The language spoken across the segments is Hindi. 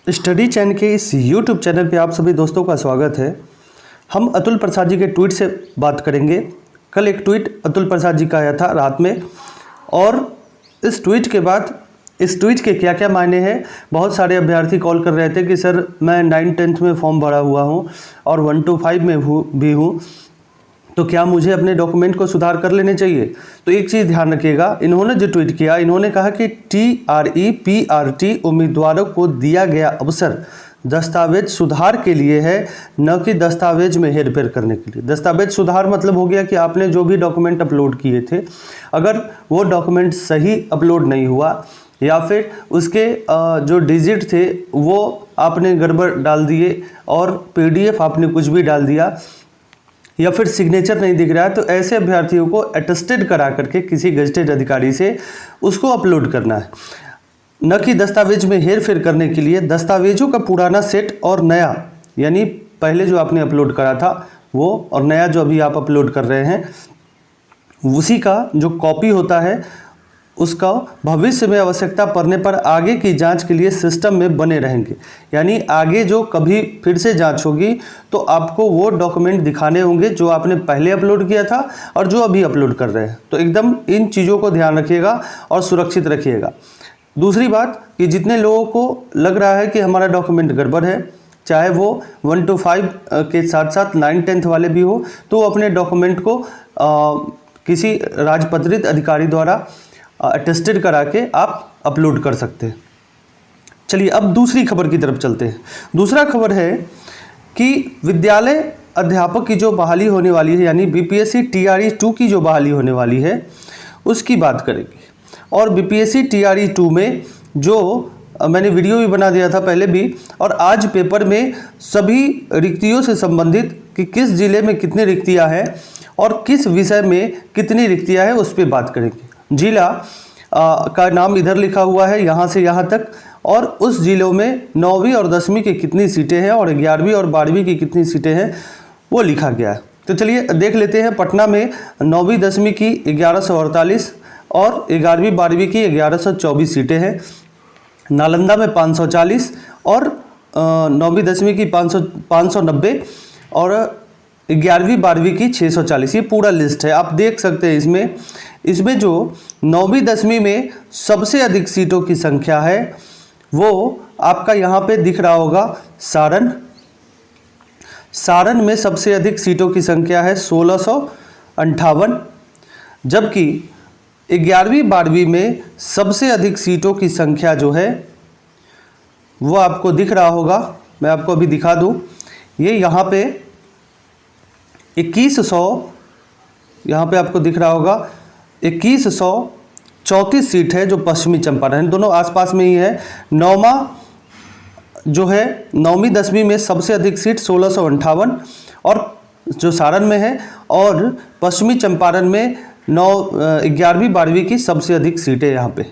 स्टडी चैन के इस YouTube चैनल पे आप सभी दोस्तों का स्वागत है। हम अतुल प्रसाद जी के ट्वीट से बात करेंगे। कल एक ट्वीट अतुल प्रसाद जी का आया था रात में, और इस ट्वीट के बाद इस ट्वीट के क्या क्या मायने हैं। बहुत सारे अभ्यर्थी कॉल कर रहे थे कि सर मैं 9th-10th में फॉर्म भरा हुआ हूँ और 1 to 5 में भी हूँ, तो क्या मुझे अपने डॉक्यूमेंट को सुधार कर लेने चाहिए। तो एक चीज़ ध्यान रखिएगा, इन्होंने जो ट्वीट किया, इन्होंने कहा कि TREPRT उम्मीदवारों को दिया गया अवसर दस्तावेज सुधार के लिए है, न कि दस्तावेज में हेरफेर करने के लिए। दस्तावेज सुधार मतलब हो गया कि आपने जो भी डॉक्यूमेंट अपलोड किए थे, अगर वो डॉक्यूमेंट सही अपलोड नहीं हुआ या फिर उसके जो डिजिट थे वो आपने गड़बड़ डाल दिए और PDF आपने कुछ भी डाल दिया या फिर सिग्नेचर नहीं दिख रहा है, तो ऐसे अभ्यर्थियों को अटेस्टेड करा करके किसी गजटेड अधिकारी से उसको अपलोड करना है, न कि दस्तावेज में हेर फेर करने के लिए। दस्तावेजों का पुराना सेट और नया, यानी पहले जो आपने अपलोड करा था वो और नया जो अभी आप अपलोड कर रहे हैं, उसी का जो कॉपी होता है उसका भविष्य में आवश्यकता पड़ने पर आगे की जांच के लिए सिस्टम में बने रहेंगे। यानी आगे जो कभी फिर से जांच होगी तो आपको वो डॉक्यूमेंट दिखाने होंगे जो आपने पहले अपलोड किया था और जो अभी अपलोड कर रहे हैं। तो एकदम इन चीज़ों को ध्यान रखिएगा और सुरक्षित रखिएगा। दूसरी बात कि जितने लोगों को लग रहा है कि हमारा डॉक्यूमेंट गड़बड़ है, चाहे वो 1 to 5 के साथ साथ 9th-10th वाले भी हो, तो अपने डॉक्यूमेंट को किसी राजपत्रित अधिकारी द्वारा अटेस्टेड करा के आप अपलोड कर सकते हैं। चलिए अब दूसरी खबर की तरफ चलते हैं। दूसरा खबर है कि विद्यालय अध्यापक की जो बहाली होने वाली है, यानी BPSC TRE 2 की जो बहाली होने वाली है उसकी बात करेंगे। और BPSC TRE 2 में जो मैंने वीडियो भी बना दिया था पहले भी, और आज पेपर में सभी रिक्तियों से संबंधित कि किस जिले में कितनी रिक्तियां हैं और किस विषय में कितनी रिक्तियां हैं उस पर बात करेंगे। जिला का नाम इधर लिखा हुआ है यहाँ से यहाँ तक, और उस जिलों में 9वीं और 10वीं की कितनी सीटें हैं और 11वीं और 12वीं की कितनी सीटें हैं वो लिखा गया है। तो चलिए देख लेते हैं। पटना में 9वीं 10वीं की 1148 और 11वीं 12वीं की 1124 सीटें हैं। नालंदा में 540 और 9वीं 10वीं की 590 और 11वीं 12वीं की 640। ये पूरा लिस्ट है, आप देख सकते हैं। इसमें जो 9वीं 10वीं में सबसे अधिक सीटों की संख्या है वो आपका यहाँ पे दिख रहा होगा, सारण में सबसे अधिक सीटों की संख्या है 1658, जबकि 11वीं 12वीं में सबसे अधिक सीटों की संख्या जो है वो आपको दिख रहा होगा, मैं आपको अभी दिखा दूँ। ये यहाँ पे 2100, यहाँ पे आपको दिख रहा होगा 2134 सीट है जो पश्चिमी चंपारण, दोनों आसपास में ही है। 9वीं 10वीं में सबसे अधिक सीट 1658 और जो सारण में है, और पश्चिमी चंपारण में 11वीं 12वीं की सबसे अधिक सीटें यहाँ पे।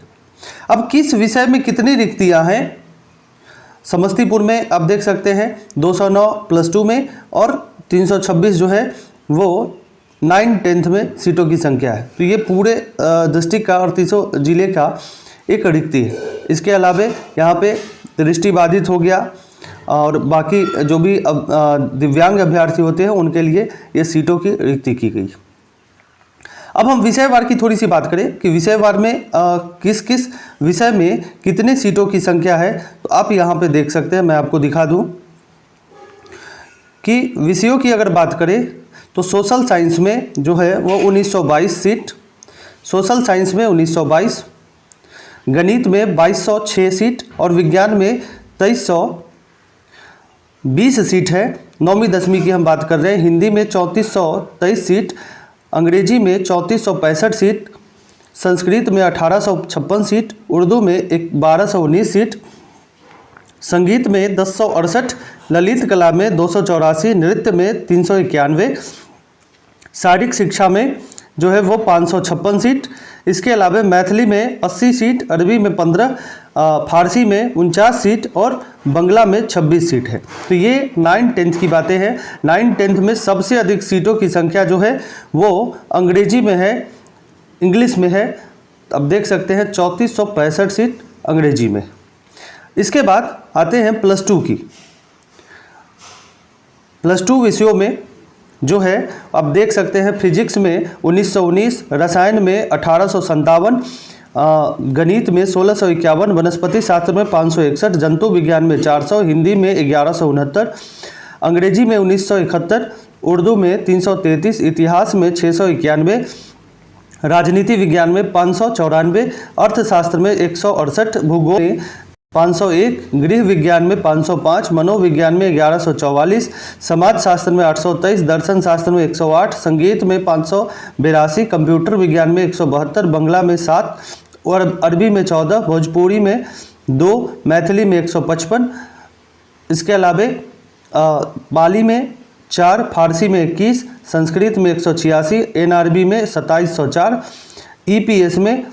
अब किस विषय में कितनी रिक्तियाँ हैं, समस्तीपुर में आप देख सकते हैं 209 +2 में, और 326 जो है वो 9th-10th में सीटों की संख्या है। तो ये पूरे डिस्ट्रिक्ट का और 300 जिले का एक रिक्ति है। इसके अलावा यहाँ पे दृष्टिबाधित हो गया और बाकी जो भी दिव्यांग अभ्यर्थी होते हैं उनके लिए ये सीटों की रिक्ति की गई। अब हम विषयवार की थोड़ी सी बात करें कि विषयवार में किस किस विषय में कितने सीटों की संख्या है। तो आप यहाँ पे देख सकते हैं, मैं आपको दिखा दूँ कि विषयों की अगर बात करें तो सोशल साइंस में जो है वो 1922 सीट, सोशल साइंस में 1922, गणित में 2206 सीट और विज्ञान में 2320 सीट है। 9वीं 10वीं की हम बात कर रहे हैं। हिंदी में 3423 सीट, अंग्रेजी में 3465 सीट, संस्कृत में 1856 सीट, उर्दू में 1219 सीट, संगीत में 1068, ललित कला में 284, नृत्य में 391, शारीरिक शिक्षा में जो है वो 556 सीट। इसके अलावा मैथिली में 80 सीट, अरबी में 15, फारसी में 49 सीट और बंगला में 26 सीट है। तो ये 9th-10th की बातें हैं। 9th-10th में सबसे अधिक सीटों की संख्या जो है वो अंग्रेजी में है, इंग्लिश में है। अब देख सकते हैं 3465 सीट अंग्रेजी में। इसके बाद आते हैं +2 की। +2 विषयों में जो है आप देख सकते हैं, फिजिक्स में 1919, रसायन में 1857, गणित में 1651, वनस्पति शास्त्र में 561, जंतु विज्ञान में 400, हिंदी में 1169, अंग्रेजी में 1971, उर्दू में 333, इतिहास में 691, राजनीति विज्ञान में 594, अर्थशास्त्र में 168, भूगोल में 501, गृह विज्ञान में 505, मनोविज्ञान में 1144, समाज शास्त्र में 823, दर्शन शास्त्र में 108, संगीत में 582, कंप्यूटर विज्ञान में 172, बांग्ला में 7 और अरबी में 14, भोजपुरी में 2, मैथिली में 155, इसके अलावा पाली में 4, फारसी में 21, संस्कृत में 186, NRB में 2704, EPS में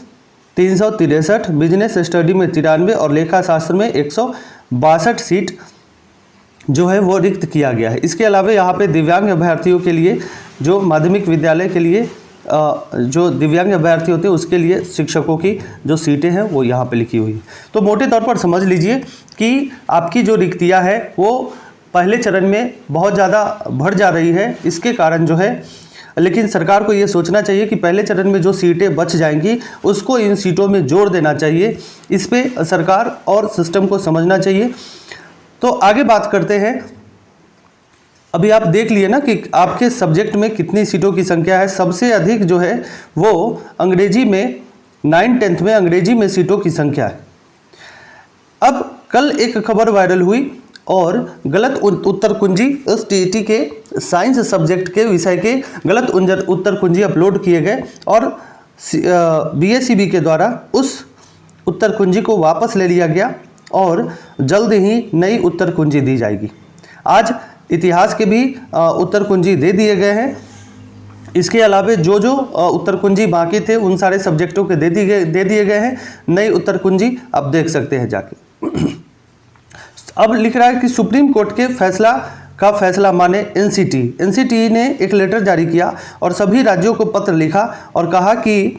363, बिजनेस स्टडी में 93 और लेखा शास्त्र में 162 सीट जो है वो रिक्त किया गया है। इसके अलावा यहाँ पे दिव्यांग अभ्यर्थियों के लिए, जो माध्यमिक विद्यालय के लिए जो दिव्यांग अभ्यर्थी होते हैं उसके लिए शिक्षकों की जो सीटें हैं वो यहाँ पे लिखी हुई है। तो मोटे तौर पर समझ लीजिए कि आपकी जो रिक्तियाँ है वो पहले चरण में बहुत ज़्यादा बढ़ जा रही है। इसके कारण जो है, लेकिन सरकार को ये सोचना चाहिए कि पहले चरण में जो सीटें बच जाएंगी उसको इन सीटों में जोड़ देना चाहिए। इस पे सरकार और सिस्टम को समझना चाहिए। तो आगे बात करते हैं। अभी आप देख लिए ना कि आपके सब्जेक्ट में कितनी सीटों की संख्या है। सबसे अधिक जो है वो अंग्रेजी में 9th में अंग्रेजी में सीटों की संख्या है। अब कल एक खबर वायरल हुई और गलत उत्तर कुंजी, उस TET के साइंस सब्जेक्ट के विषय के गलत उत्तर कुंजी अपलोड किए गए और BSEB के द्वारा उस उत्तर कुंजी को वापस ले लिया गया और जल्द ही नई उत्तर कुंजी दी जाएगी। आज इतिहास के भी उत्तर कुंजी दे दिए गए हैं। इसके अलावा जो उत्तर कुंजी बाकी थे उन सारे सब्जेक्टों के दे दिए गए हैं। नई उत्तर कुंजी आप देख सकते हैं जाके। अब लिख रहा है कि सुप्रीम कोर्ट के फैसला माने NCT ने एक लेटर जारी किया और सभी राज्यों को पत्र लिखा और कहा कि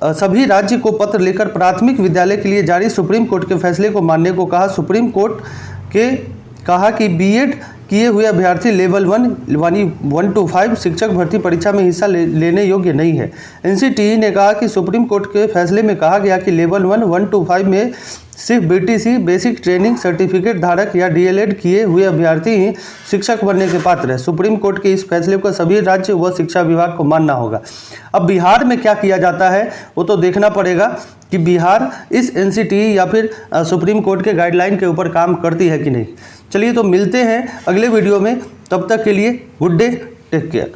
सभी राज्य को पत्र लिखकर प्राथमिक विद्यालय के लिए जारी सुप्रीम कोर्ट के फैसले को मानने को कहा। सुप्रीम कोर्ट के कहा कि B.Ed किए हुए अभ्यर्थी लेवल 1 to 5 शिक्षक भर्ती परीक्षा में हिस्सा लेने योग्य नहीं है। NCTE ने कहा कि सुप्रीम कोर्ट के फैसले में कहा गया कि लेवल 1 to 5 में सिर्फ BTC बेसिक ट्रेनिंग सर्टिफिकेट धारक या DLED किए हुए अभ्यर्थी ही शिक्षक बनने के पात्र है। सुप्रीम कोर्ट के इस फैसले को सभी राज्य व शिक्षा विभाग को मानना होगा। अब बिहार में क्या किया जाता है वो तो देखना पड़ेगा कि बिहार इस NCTE या फिर सुप्रीम कोर्ट के गाइडलाइन के ऊपर काम करती है कि नहीं। चलिए तो मिलते हैं अगले वीडियो में, तब तक के लिए गुड डे, टेक केयर।